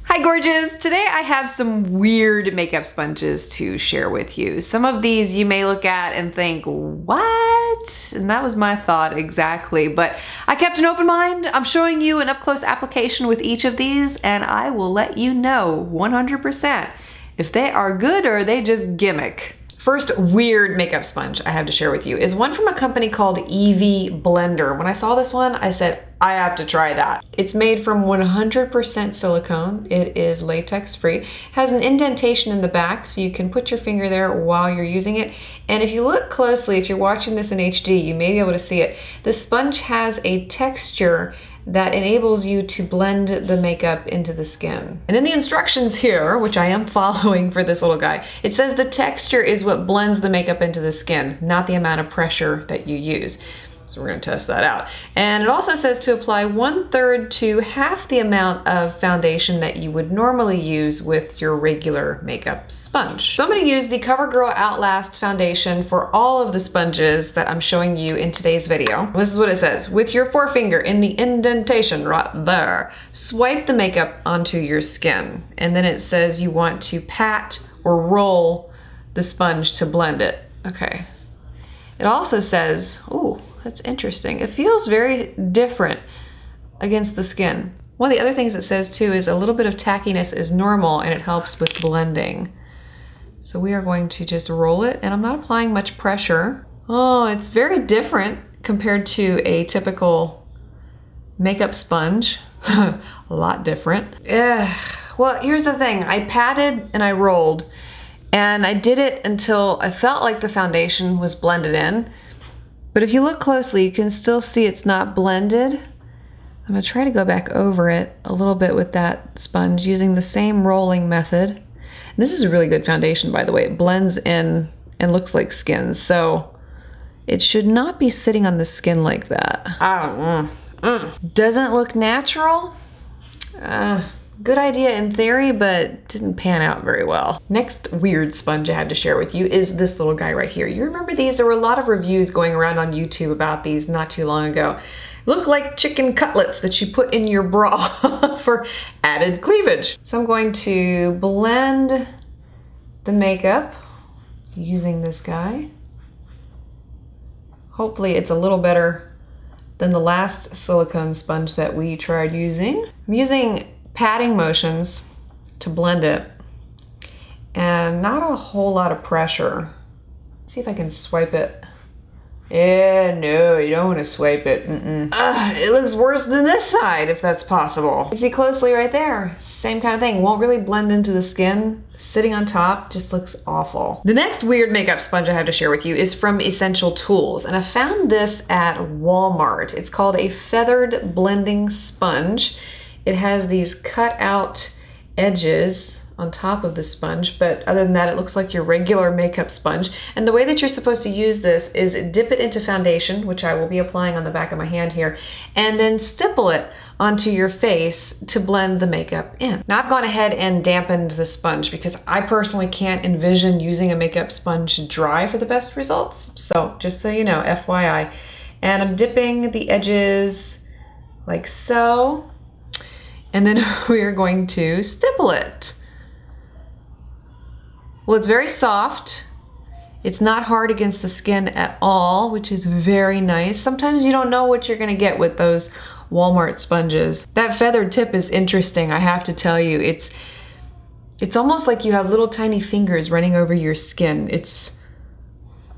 Hi gorgeous! Today I have some weird makeup sponges to share with you. Some of these you may look at and think, what? And that was my thought exactly, but I kept an open mind. I'm showing you an up-close application with each of these and I will let you know 100% if they are good or are they just gimmick. First weird makeup sponge I have to share with you is one from a company called Evie Blender. When I saw this one, I said, I have to try that. It's made from 100% silicone. It is latex free. Has an indentation in the back so you can put your finger there while you're using it. And if you look closely, if you're watching this in HD, you may be able to see it. The sponge has a texture that enables you to blend the makeup into the skin. And in the instructions here, which I am following for this little guy, it says the texture is what blends the makeup into the skin, not the amount of pressure that you use. So we're gonna test that out. And it also says to apply 1/3 to half the amount of foundation that you would normally use with your regular makeup sponge. So I'm gonna use the CoverGirl Outlast foundation for all of the sponges that I'm showing you in today's video. This is what it says. With your forefinger in the indentation right there, swipe the makeup onto your skin. And then it says you want to pat or roll the sponge to blend it. Okay. It also says, ooh, that's interesting. It feels very different against the skin. One of the other things it says too is a little bit of tackiness is normal and it helps with blending. So we are going to just roll it and I'm not applying much pressure. Oh, it's very different compared to a typical makeup sponge. A lot different. Well, here's the thing. I patted and I rolled and I did it until I felt like the foundation was blended in. But if you look closely, you can still see it's not blended. I'm gonna try to go back over it a little bit with that sponge using the same rolling method. And this is a really good foundation, by the way. It blends in and looks like skin, so it should not be sitting on the skin like that. Doesn't look natural. Good idea in theory, but didn't pan out very well. Next weird sponge I have to share with you is this little guy right here. You remember these? There were a lot of reviews going around on YouTube about these not too long ago. Look like chicken cutlets that you put in your bra for added cleavage. So I'm going to blend the makeup using this guy. Hopefully it's a little better than the last silicone sponge that we tried using. I'm using patting motions to blend it and not a whole lot of pressure. Let's see if I can swipe it. Yeah, no, you don't want to swipe it. It looks worse than this side if that's possible. You see closely right there, same kind of thing. Won't really blend into the skin. Sitting on top just looks awful. The next weird makeup sponge I have to share with you is from Essential Tools, and I found this at Walmart. It's called a feathered blending sponge. It has these cut out edges on top of the sponge, but other than that, it looks like your regular makeup sponge. And the way that you're supposed to use this is dip it into foundation, which I will be applying on the back of my hand here, and then stipple it onto your face to blend the makeup in. Now I've gone ahead and dampened the sponge because I personally can't envision using a makeup sponge dry for the best results. So just so you know, FYI. And I'm dipping the edges like so. And then we are going to stipple it. Well, it's very soft. It's not hard against the skin at all, which is very nice. Sometimes you don't know what you're gonna get with those Walmart sponges. That feathered tip is interesting, I have to tell you. It's almost like you have little tiny fingers running over your skin. It's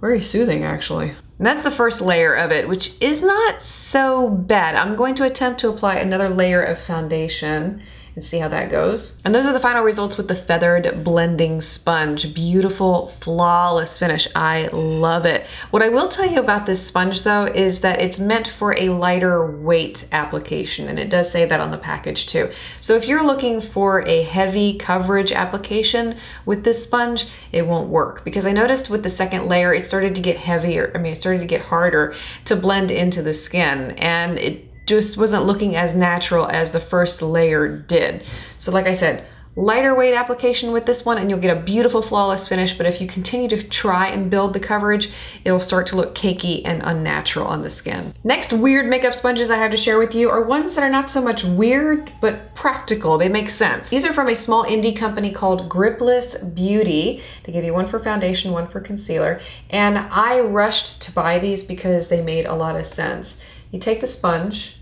very soothing, actually. And that's the first layer of it, which is not so bad. I'm going to attempt to apply another layer of foundation and see how that goes. And those are the final results with the feathered blending sponge. Beautiful, flawless finish. I love it. What I will tell you about this sponge though is that it's meant for a lighter weight application, and it does say that on the package too. So if you're looking for a heavy coverage application with this sponge, it won't work, because I noticed with the second layer it started to get heavier. It started to get harder to blend into the skin, and it just wasn't looking as natural as the first layer did. So like I said, lighter weight application with this one and you'll get a beautiful flawless finish, but if you continue to try and build the coverage, it'll start to look cakey and unnatural on the skin. Next weird makeup sponges I have to share with you are ones that are not so much weird, but practical. They make sense. These are from a small indie company called Gripless Beauty. They give you one for foundation, one for concealer, and I rushed to buy these because they made a lot of sense. You take the sponge,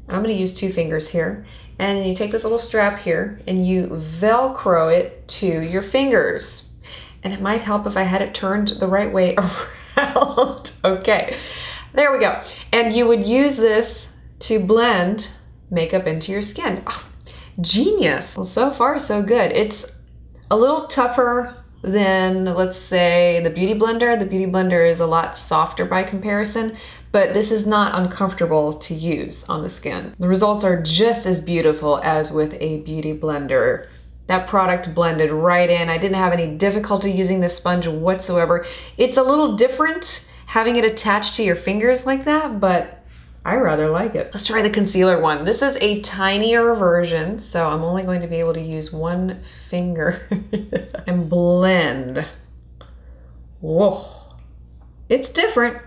I'm gonna use 2 fingers here, and you take this little strap here and you Velcro it to your fingers. And it might help if I had it turned the right way around. Okay, there we go. And you would use this to blend makeup into your skin. Oh, genius. Well, so far so good. It's a little tougher than, let's say, the Beauty Blender. The Beauty Blender is a lot softer by comparison, but this is not uncomfortable to use on the skin. The results are just as beautiful as with a Beauty Blender. That product blended right in. I didn't have any difficulty using this sponge whatsoever. It's a little different having it attached to your fingers like that, but I rather like it. Let's try the concealer one. This is a tinier version, so I'm only going to be able to use 1 finger and blend. Whoa, it's different.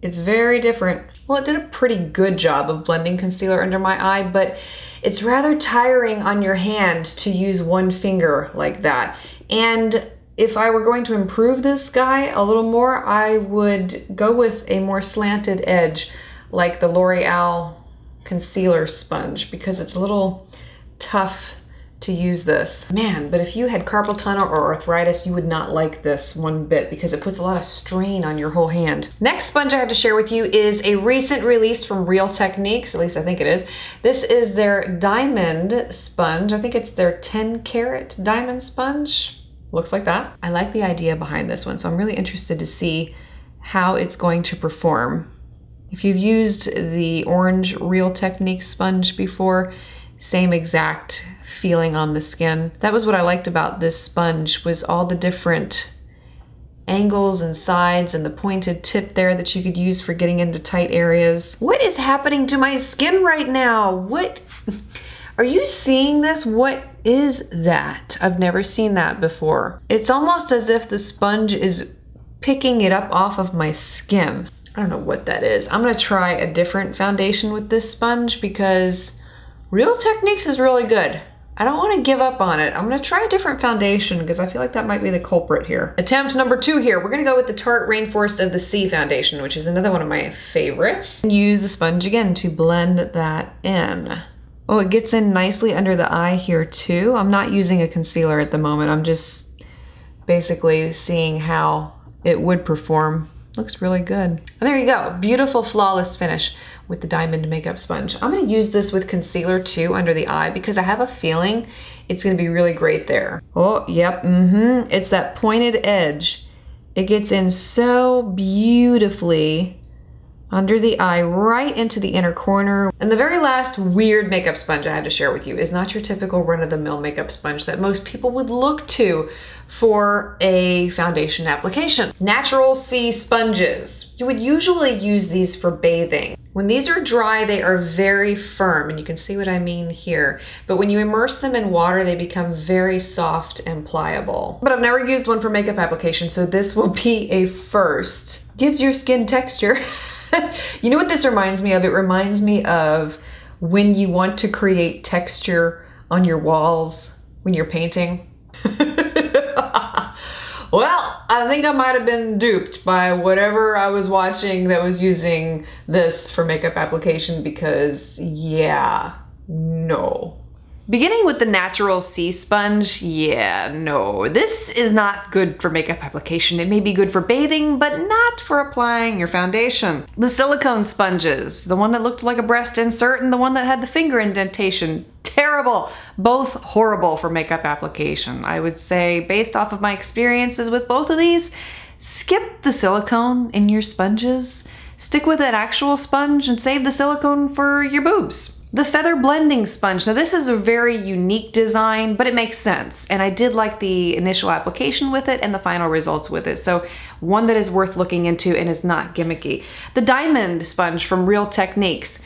It's very different. Well, it did a pretty good job of blending concealer under my eye, but it's rather tiring on your hand to use 1 finger like that. And if I were going to improve this guy a little more, I would go with a more slanted edge, like the L'Oreal concealer sponge, because it's a little tough to use this. Man, but if you had carpal tunnel or arthritis, you would not like this one bit because it puts a lot of strain on your whole hand. Next sponge I have to share with you is a recent release from Real Techniques, at least I think it is. This is their diamond sponge. I think it's their 10 karat diamond sponge. Looks like that. I like the idea behind this one, so I'm really interested to see how it's going to perform. If you've used the orange Real Techniques sponge before, same exact feeling on the skin. That was what I liked about this sponge, was all the different angles and sides and the pointed tip there that you could use for getting into tight areas. What is happening to my skin right now? What? Are you seeing this? What is that? I've never seen that before. It's almost as if the sponge is picking it up off of my skin. I don't know what that is. I'm gonna try a different foundation with this sponge because Real Techniques is really good. I don't want to give up on it. I'm gonna try a different foundation because I feel like that might be the culprit here. Attempt number 2 here. We're gonna go with the Tarte Rainforest of the Sea foundation, which is another one of my favorites. And use the sponge again to blend that in. Oh, it gets in nicely under the eye here too. I'm not using a concealer at the moment. I'm just basically seeing how it would perform. Looks really good. And there you go. Beautiful, flawless finish with the diamond makeup sponge. I'm gonna use this with concealer too under the eye because I have a feeling it's gonna be really great there. Oh, yep, It's that pointed edge. It gets in so beautifully under the eye, right into the inner corner. And the very last weird makeup sponge I have to share with you is not your typical run-of-the-mill makeup sponge that most people would look to for a foundation application. Natural Sea sponges. You would usually use these for bathing. When these are dry, they are very firm, and you can see what I mean here. But when you immerse them in water, they become very soft and pliable. But I've never used one for makeup application, so this will be a first. Gives your skin texture. You know what this reminds me of? It reminds me of when you want to create texture on your walls when you're painting. Well, I think I might have been duped by whatever I was watching that was using this for makeup application because, yeah, no. Beginning with the Natural Sea sponge, yeah, no. This is not good for makeup application. It may be good for bathing, but not for applying your foundation. The silicone sponges, the one that looked like a breast insert and the one that had the finger indentation, terrible. Both horrible for makeup application. I would say, based off of my experiences with both of these, skip the silicone in your sponges. Stick with an actual sponge and save the silicone for your boobs. The feather blending sponge. Now this is a very unique design, but it makes sense. And I did like the initial application with it and the final results with it. So one that is worth looking into and is not gimmicky. The diamond sponge from Real Techniques.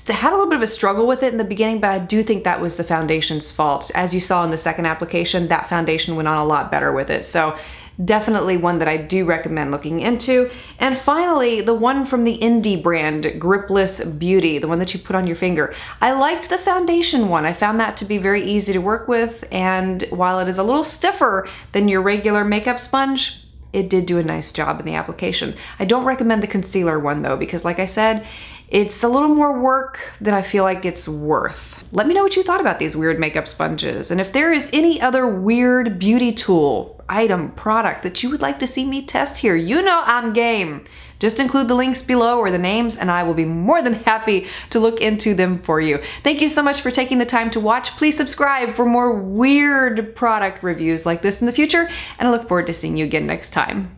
had a little bit of a struggle with it in the beginning, but I do think that was the foundation's fault. As you saw in the second application, that foundation went on a lot better with it. So definitely one that I do recommend looking into. And finally, the one from the indie brand, Gripless Beauty, the one that you put on your finger. I liked the foundation one. I found that to be very easy to work with, and while it is a little stiffer than your regular makeup sponge, it did do a nice job in the application. I don't recommend the concealer one though, because like I said, it's a little more work than I feel like it's worth. Let me know what you thought about these weird makeup sponges, and if there is any other weird beauty tool, item, product that you would like to see me test here, you know I'm game. Just include the links below or the names, and I will be more than happy to look into them for you. Thank you so much for taking the time to watch. Please subscribe for more weird product reviews like this in the future, and I look forward to seeing you again next time.